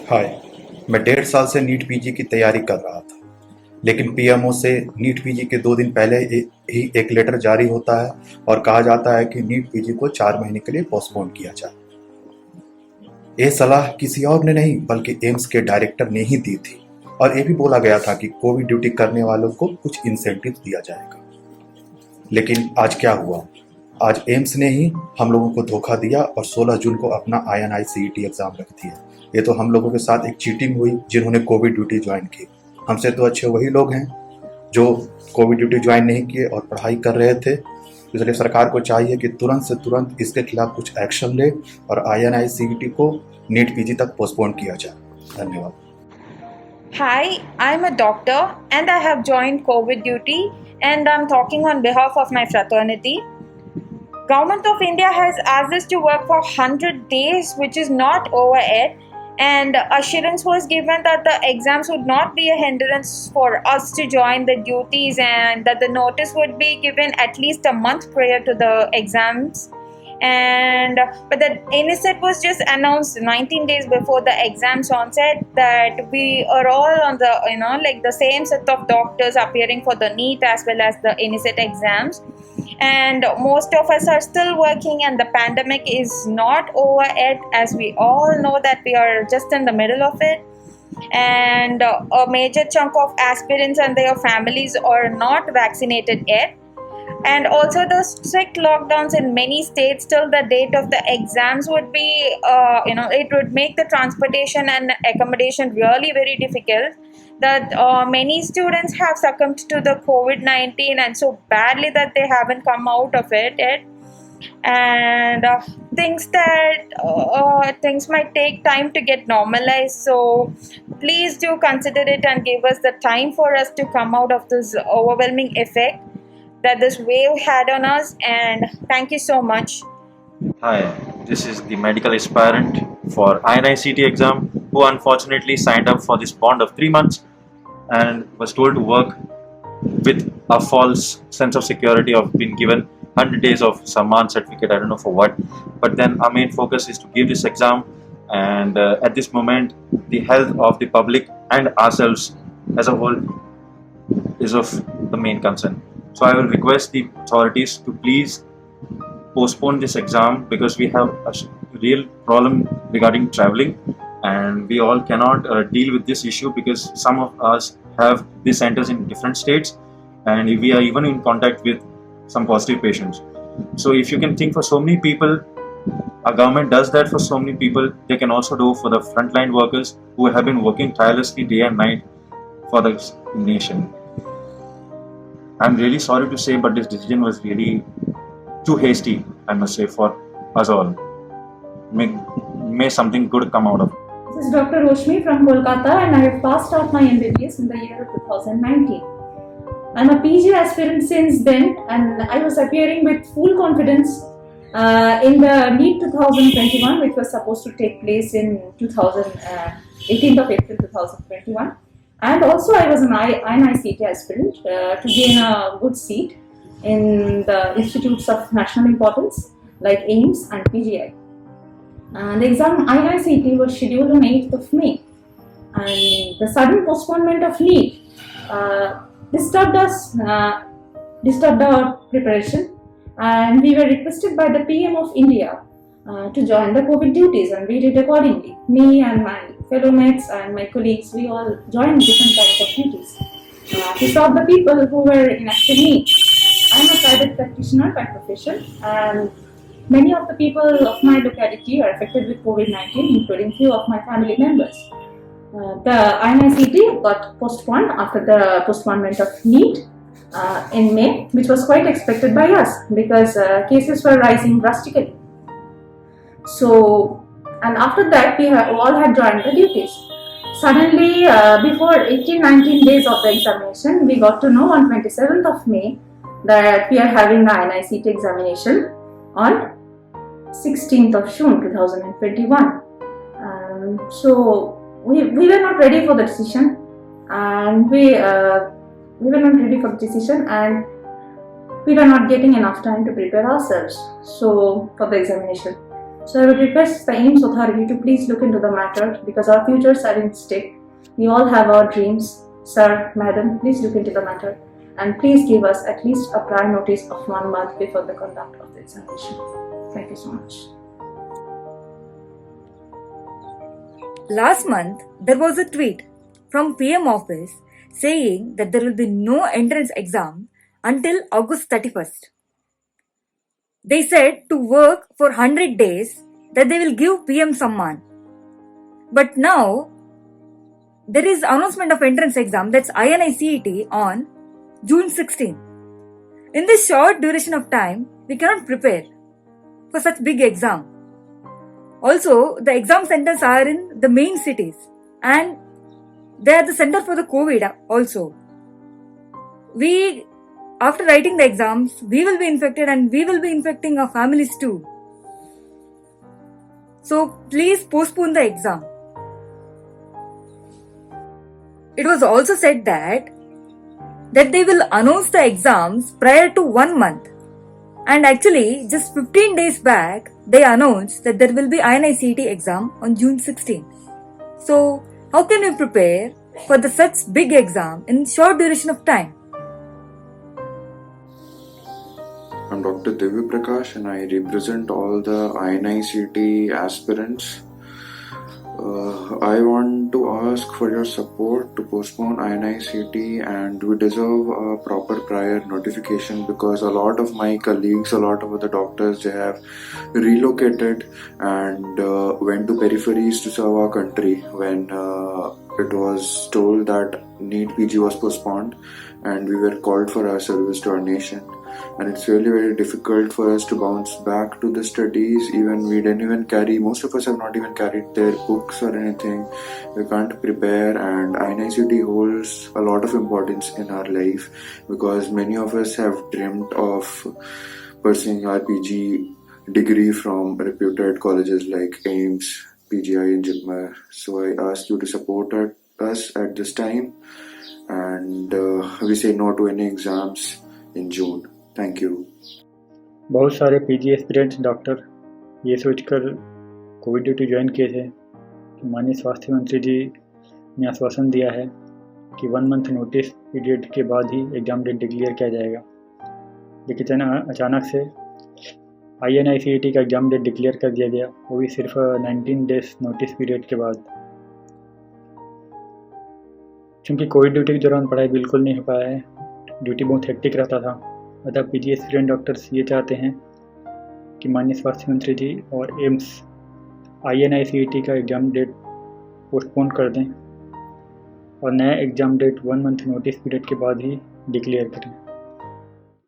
हाय। मैं 1.5 साल से नीट पीजी की तैयारी कर रहा था, लेकिन पीएमओ से नीट पीजी के 2 दिन पहले ही एक लेटर जारी होता है और कहा जाता है कि नीट पीजी को 4 महीने के लिए पोस्टपोन किया जाए। ये सलाह किसी और ने नहीं बल्कि एम्स के डायरेक्टर ने ही दी थी, और ये भी बोला गया था कि कोविड ड्यूटी करने वालों को कुछ इंसेंटिव दिया जाएगा। लेकिन आज क्या हुआ? आज एम्स ने ही हम लोगों को धोखा दिया और 16 जून को अपना INI-CET एग्जाम रख दिया। ये तो हम लोगों के साथ एक चीटिंग हुई जिन्होंने कोविड ड्यूटी ज्वाइन की। हमसे तो अच्छे वही लोग हैं जो कोविड ड्यूटी ज्वाइन नहीं किए और पढ़ाई कर रहे थे। इसलिए सरकार को चाहिए कि तुरंत से तुरंत इसके खिलाफ कुछ एक्शन ले और INI-CET को नीट पीजी तक पोस्टपोन किया जाए। धन्यवाद। Hi, I'm a doctor and I have joined COVID duty and I'm talking on behalf of my fraternity. Government of India has asked us to work for 100 days, which is not over yet, and assurance was given that the exams would not be a hindrance for us to join the duties and that the notice would be given at least a month prior to the exams. And but the NSET was just announced 19 days before the exams onset that we are all on the like the same set of doctors appearing for the NEET as well as the NSET exams, and most of us are still working and the pandemic is not over yet, as we all know that we are just in the middle of it, and a major chunk of aspirants and their families are not vaccinated yet, and also the strict lockdowns in many states till the date of the exams would be it would make the transportation and accommodation really very difficult, that many students have succumbed to the COVID-19 and so badly that they haven't come out of it yet, and things might take time to get normalized, so please do consider it and give us the time for us to come out of this overwhelming effect that this wave had on us, and thank you so much. Hi, this is the medical aspirant for INI-CET exam who unfortunately signed up for this bond of 3 months and was told to work with a false sense of security of being given 100 days of Samman certificate, I don't know for what. But then our main focus is to give this exam, and at this moment the health of the public and ourselves as a whole is of the main concern. So I will request the authorities to please postpone this exam because we have a real problem regarding traveling, and we all cannot deal with this issue because some of us have these centers in different states and we are even in contact with some positive patients. So if you can think for so many people, our government does that for so many people, they can also do for the frontline workers who have been working tirelessly day and night for the nation. I'm really sorry to say, but this decision was really too hasty, I must say, for us all. May something good come out of it. This is Dr. Roshmi from Kolkata, and I have passed out my MBBS in the year of 2019. I'm a PG aspirant since then, and I was appearing with full confidence in the NEET 2021, which was supposed to take place in 18th of April 2021. And also I was an INI-CET aspirant to gain a good seat in the institutes of national importance like AIIMS and PGI. The exam INI-CET was scheduled on 8th of May, and the sudden postponement of NEET disturbed our preparation, and we were requested by the PM of India to join the COVID duties, and we did accordingly. Me and my fellow mates and my colleagues, we all joined different kinds of duties to serve the people who were in active need. I am a private practitioner by profession, and many of the people of my locality are affected with COVID-19, including few of my family members. The INI-CET got postponed after the postponement of NEET in May, which was quite expected by us because cases were rising drastically. So, and after that we all had joined the duties. Suddenly, before 18-19 days of the examination, we got to know on 27th of May that we are having the INI-CET examination on 16th of June 2021. So we were not ready for the decision, and we were not ready for the decision, and we were not getting enough time to prepare ourselves for the examination. So I would request the AIMS authority to please look into the matter because our futures are in stake. We all have our dreams. Sir, madam, please look into the matter and please give us at least a prior notice of 1 month before the conduct of the examination. Thank you so much. Last month, there was a tweet from PM office saying that there will be no entrance exam until August 31st. They said to work for 100 days that they will give PM Samman. But now, there is announcement of entrance exam, that's INI-CET, on June 16. In this short duration of time, we cannot prepare for such big exam. Also, the exam centers are in the main cities and they are the center for the COVID also. After writing the exams, we will be infected and we will be infecting our families too. So please postpone the exam. It was also said that they will announce the exams prior to 1 month. And actually, just 15 days back, they announced that there will be INI-CET exam on June 16. So, how can we prepare for such big exam in short duration of time? I'm Dr. Divya Prakash and I represent all the INI-CET aspirants. I want to ask for your support to postpone INI-CET, and we deserve a proper prior notification because a lot of my colleagues, a lot of other doctors, they have relocated and went to peripheries to serve our country when it was told that NEET PG was postponed and we were called for our service to our nation. And it's really very difficult for us to bounce back to the studies. Even we didn't even carry, most of us have not even carried their books or anything. We can't prepare, and INI-CET holds a lot of importance in our life because many of us have dreamt of pursuing our PG degree from reputed colleges like AIMS, PGI and JIPMER. So I ask you to support us at this time, and we say no to any exams in June. Thank you. बहुत सारे PG aspirants doctor ये सोचकर Covid duty join किए थे कि माननीय स्वास्थ्य मंत्री जी ने आश्वासन दिया है कि 1 मंथ नोटिस पीरियड के बाद ही एग्ज़ाम डेट डिक्लेयर किया जाएगा, लेकिन अचानक से INI-CET का एग्ज़ाम डेट डिक्लेयर कर दिया गया, वो भी सिर्फ 19 डेज नोटिस पीरियड के बाद। क्योंकि कोविड ड्यूटी के दौरान पढ़ाई बिल्कुल नहीं हो पाया है, ड्यूटी बहुत हेक्टिक रहता था, अतः पीजी एस्पिरेंट डॉक्टर्स ये चाहते हैं कि माननीय स्वास्थ्य मंत्री जी और एम्स INI-CET का एग्ज़ाम डेट पोस्टपोन कर दें और नया exam date 1 month notice period के बाद ही डिक्लेयर करें।